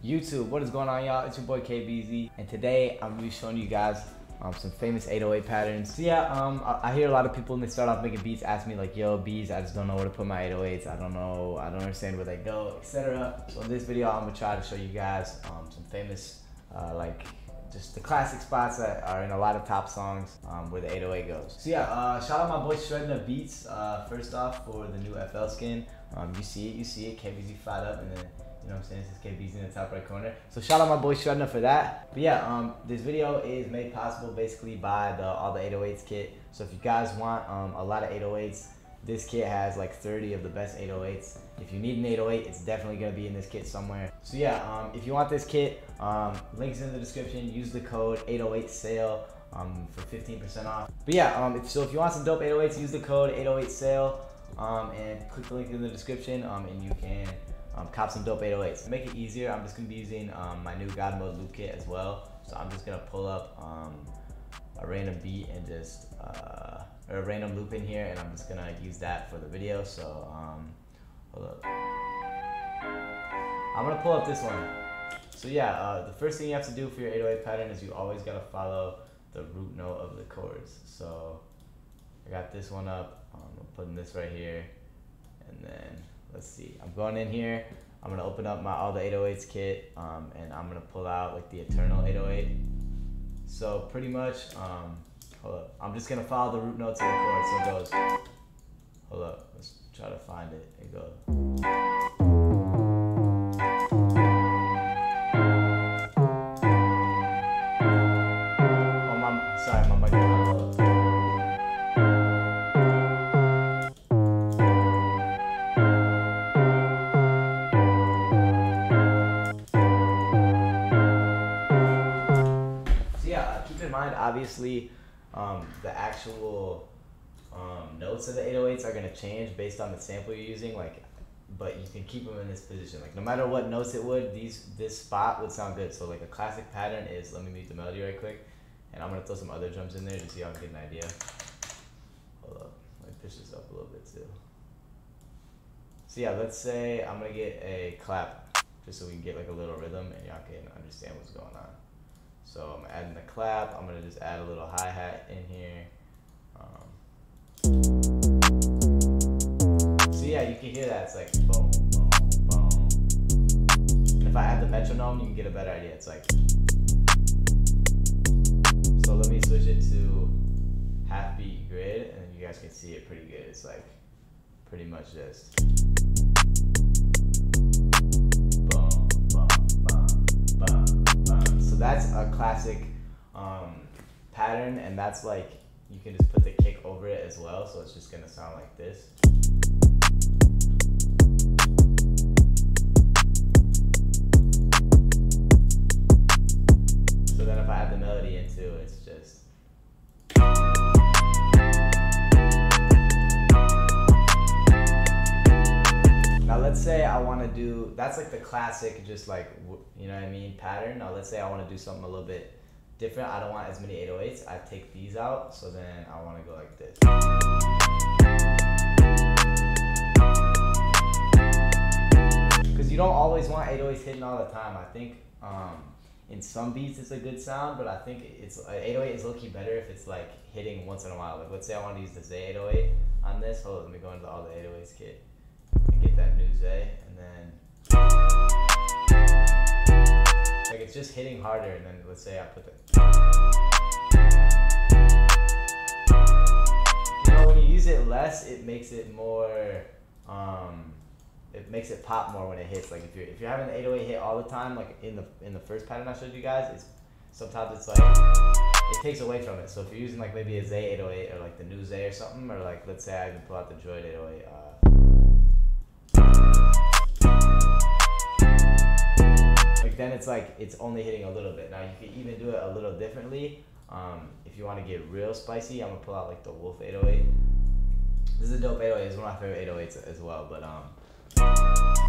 YouTube, what is going on, y'all? It's your boy KBeaZy, and today I'm gonna be showing you guys some famous 808 patterns. So yeah, I hear a lot of people when they start off making beats ask me like, yo, Beaz, I just don't know where to put my 808s. I don't know, I don't understand where they go, etc. So in this video, I'm gonna try to show you guys some famous, like just the classic spots that are in a lot of top songs where the 808 goes. So yeah, shout out my boy Shredding the Beats, first off, for the new FL skin. You see it, KBeaZy fired up, and then you know what I'm saying, this is KBeaZy in the top right corner. So shout out my boy Shredding for that. But yeah, this video is made possible basically by all the 808s kit. So if you guys want a lot of 808s, this kit has like 30 of the best 808s. If you need an 808, it's definitely gonna be in this kit somewhere. So yeah, if you want this kit, links in the description. Use the code 808SALE for 15% off. But yeah, so if you want some dope 808s, use the code 808SALE and click the link in the description, and you can cop some dope 808s. To make it easier, I'm just gonna be using my new God Mode loop kit as well. So I'm just gonna pull up a random beat and just or a random loop in here, and I'm just gonna use that for the video. So hold up, I'm gonna pull up this one. So yeah, the first thing you have to do for your 808 pattern is you always gotta follow the root note of the chords. So I got this one up. I'm putting this right here, and then let's see, I'm going in here, I'm gonna open up my all the 808s kit, and I'm gonna pull out like the Eternal 808. So pretty much, hold up, I'm just gonna follow the root notes of the chord. So it goes, hold up, let's try to find it. It goes. Oh, sorry, my mic is not low. Keep in mind, obviously, the actual notes of the 808s are gonna change based on the sample you're using. Like, but you can keep them in this position. Like, no matter what notes it would, this spot would sound good. So like a classic pattern is, let me mute the melody right quick, and I'm gonna throw some other drums in there just so y'all can get an idea. Hold up, let me push this up a little bit too. So yeah, let's say I'm gonna get a clap just so we can get like a little rhythm and y'all can understand what's going on. So I'm adding the clap. I'm gonna just add a little hi-hat in here. So yeah, you can hear that. It's like boom, boom, boom. And if I add the metronome, you can get a better idea. It's like. So let me switch it to half beat grid, and then you guys can see it pretty good. It's like pretty much just. Boom, boom, boom, boom, boom. So that's a classic pattern, and that's like, you can just put the kick over it as well, so it's just gonna sound like this. So then if I add the melody into it, it's just. Now let's say I want to do, that's like the classic, just like, you know what I mean, pattern. Now let's say I want to do something a little bit different. I don't want as many 808s. I take these out, so then I want to go like this. Because you don't always want 808s hitting all the time. I think in some beats it's a good sound, but I think it's 808 is low-key better if it's like hitting once in a while. Like let's say I want to use the Zay 808 on this. Hold on, let me go into all the 808s kit and get that new Zay, and then like it's just hitting harder, and then let's say I put the, you know, when you use it less, it makes it more, it makes it pop more when it hits. Like if you're having the 808 hit all the time, like in the first pattern I showed you guys, it's sometimes it's like it takes away from it. So if you're using like maybe a Zay 808 or like the new Zay or something, or like let's say I even pull out the Droid 808. Like then it's like it's only hitting a little bit. Now you can even do it a little differently. If you want to get real spicy, I'm gonna pull out like the Wolf 808. This is a dope 808. It's one of my favorite 808s as well. But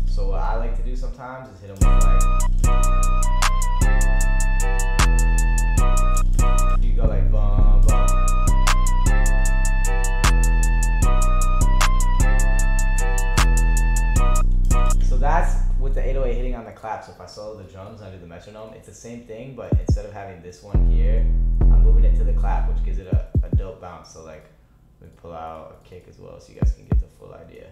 so what I like to do sometimes is hit them with like, you go like bum bum. So that's with the 808 hitting on the clap. So if I solo the drums and I do the metronome, it's the same thing, but instead of having this one here, I'm moving it to the clap, which gives it a dope bounce. So like, let me pull out a kick as well so you guys can get the full idea.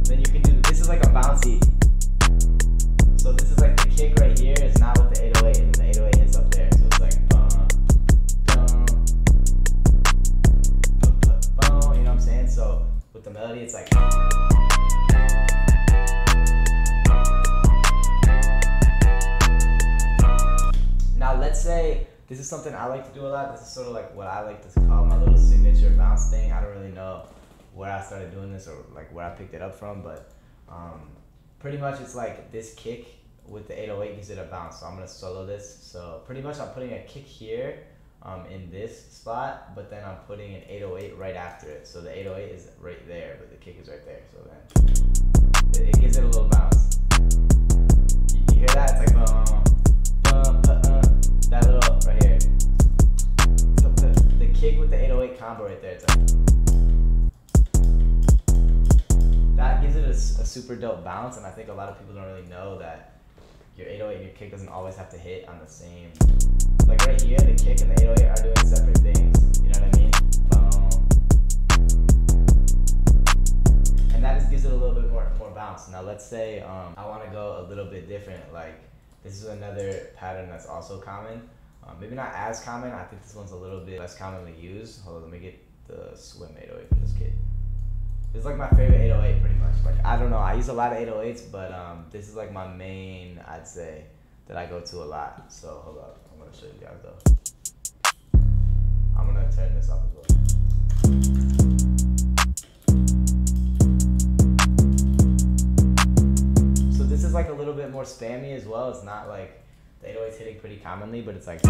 Then you can do, this is like a bouncy. So this is like the kick right here is not with the 808, and the 808 hits up there. So it's like boom, boom, boom, boom, you know what I'm saying? So with the melody, it's like. Now let's say, this is something I like to do a lot. This is sort of like what I like to call my little signature bounce thing. I don't really know where I started doing this or like where I picked it up from, but pretty much it's like this kick with the 808 gives it a bounce. So I'm gonna solo this. So pretty much I'm putting a kick here in this spot, but then I'm putting an 808 right after it. So the 808 is right there, but the kick is right there. So then it gives it a little bounce. You hear that? It's like that little right here. The kick with the 808 combo right there. It's like, that gives it a super dope bounce, and I think a lot of people don't really know that your 808 and your kick doesn't always have to hit on the same. Like right here, the kick and the 808 are doing separate things. You know what I mean? And that just gives it a little bit more bounce. Now let's say I want to go a little bit different. Like this is another pattern that's also common. Maybe not as common. I think this one's a little bit less commonly used. Hold on, let me get the Swim 808 from this kit. This is like my favorite 808 pretty much. Like I don't know, I use a lot of 808s, but this is like my main, I'd say, that I go to a lot. So hold up, I'm gonna show you guys though. I'm gonna turn this up as well. So this is like a little bit more spammy as well. It's not like the 808's hitting pretty commonly, but it's like.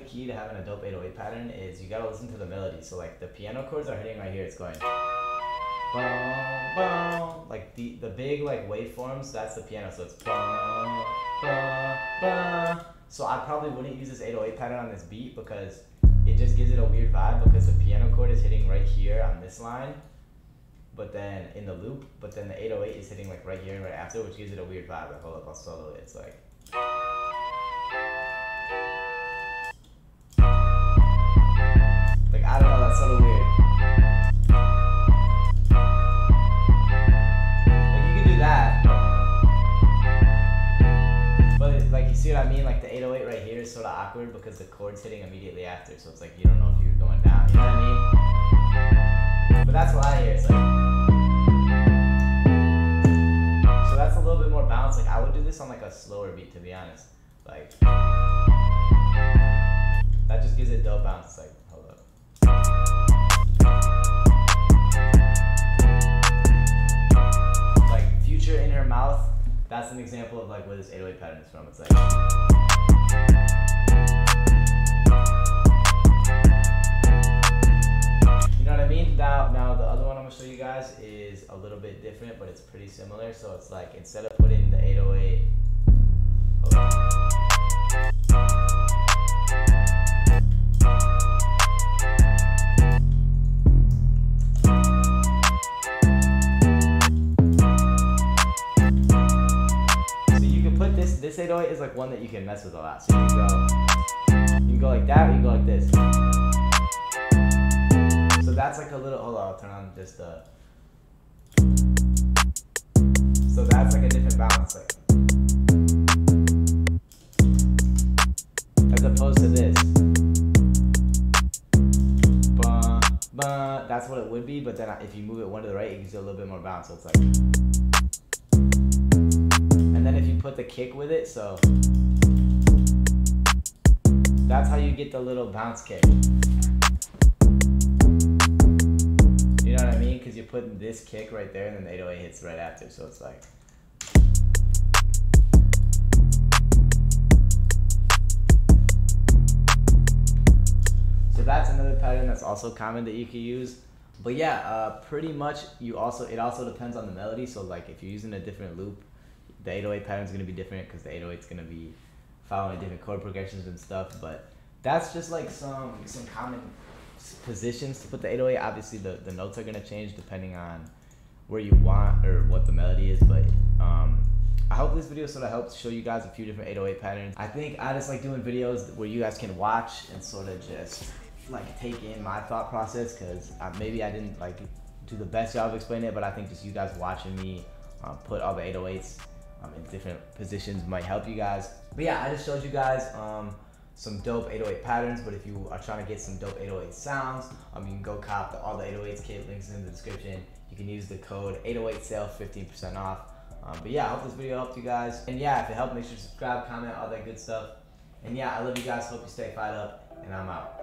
Key to having a dope 808 pattern is you gotta listen to the melody. So like the piano chords are hitting right here. It's going boom, boom. Like the big like waveforms, that's the piano. So it's boom, boom, boom. So I probably wouldn't use this 808 pattern on this beat because it just gives it a weird vibe because the piano chord is hitting right here on this line, but then in the loop, but then the 808 is hitting like right here and right after, which gives it a weird vibe. Like hold up, I'll solo it. It's like. I don't know, that's sort of weird. Like you can do that, but like you see what I mean? Like the 808 right here is sort of awkward because the chord's hitting immediately after, so it's like you don't know if you're going down. You know what I mean? But that's what I hear. It's like, so that's a little bit more bounce. Like I would do this on like a slower beat, to be honest. Like that just gives it dope bounce. It's like. Like Future in Her Mouth, that's an example of like where this 808 pattern is from. It's like you know what I mean? Now the other one I'm gonna show you guys is a little bit different, but it's pretty similar. So it's like instead of putting the 808, hold on. This 808 is like one that you can mess with a lot. So you can go like that, or you can go like this. So that's like a little. Hold on, I'll turn on just the. So that's like a different balance, like as opposed to this. That's what it would be, but then if you move it one to the right, it gives you a little bit more bounce. So it's like. And then if you put the kick with it, so that's how you get the little bounce kick. You know what I mean? Because you're putting this kick right there and then the 808 hits right after, so it's like. pattern that's also common that you can use. But yeah, pretty much it also depends on the melody. So like if you're using a different loop, the 808 pattern is going to be different because the 808 is going to be following different chord progressions and stuff. But that's just like some common positions to put the 808. Obviously the notes are going to change depending on where you want or what the melody is, but I hope this video sort of helps show you guys a few different 808 patterns. I think I just like doing videos where you guys can watch and sort of just like take in my thought process, because maybe I didn't like do the best job of explaining it, but I think just you guys watching me put all the 808s in different positions might help you guys. But yeah, I just showed you guys some dope 808 patterns, but if you are trying to get some dope 808 sounds, you can go cop all the 808s kit, links in the description. You can use the code 808SALE, 15% off. But yeah, I hope this video helped you guys. And yeah, if it helped, make sure to subscribe, comment, all that good stuff. And yeah, I love you guys. Hope you stay fired up, and I'm out.